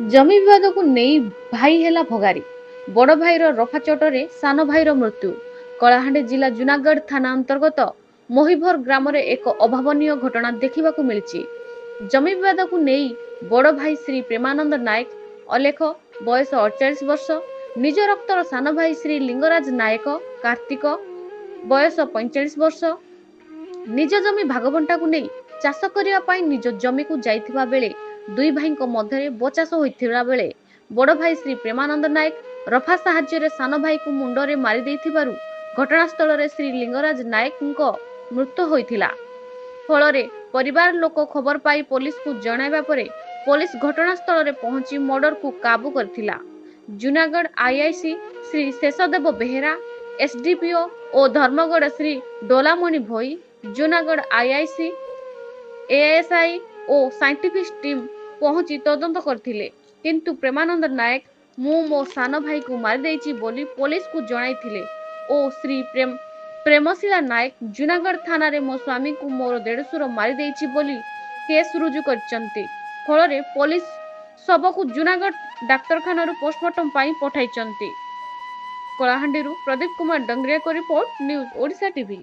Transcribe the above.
जमी विवाद को नहीं भाई हेला भगारी बड़ भाईर रफा चोटरे सान भाईर मृत्यु। कलाहांडी जिला जुनागढ़ थाना अंतर्गत मोहिभर ग्राम एक अभावन घटना देखा मिली। जमी विवाद को नहीं बड़ भाई श्री प्रेमानंद नायक अलेख बयस 48 वर्ष, निज रक्तर सान भाई श्री लिंगराज नायक कार्तिक बयस 45 वर्ष निज जमी भागबंटा को नहीं चाष करने निज जमी को जाइथिबा बेले दुई भाई मध्य बचास होइथिबा बेले बड़ भाई श्री प्रेमानंद नायक रफा साहाय्य सान भाई को मुंडरे मारी देथिबारु घटनास्थल रे श्री लिंगराज नायक मृत्यु होइथिला। फल परिवार लोक खबर पाई पुलिस को जणाइबा परे पुलिस घटनास्थल रे पहुंची मर्डर को काबू करथिला। जूनागढ़ आईआईसी श्री शेषदेव बेहेरा, एसडीपीओ और धर्मगढ़ श्री डोलामणि भोई, जूनागढ़ आईआईसी एएसआई और साइंटिफिक टीम पहुंची तदंत करथिले, किंतु प्रेमानंद नायक मु मो सान भाई को मारी देइछि बोली पुलिस को जणाइथिले और श्री प्रेमशिला नायक जूनागढ़ थाना रे मो स्वामी को मोर देढ़सुर मारी देइछि बोली केस रुजु करचंती। फल पुलिस शव को जूनागढ़ डाक्तरखाना पोस्टमार्टम पाई पठाइचंती। कलाहांडी प्रदीप कुमार डंगरिया को रिपोर्ट, न्यूज ओडिशा टीवी।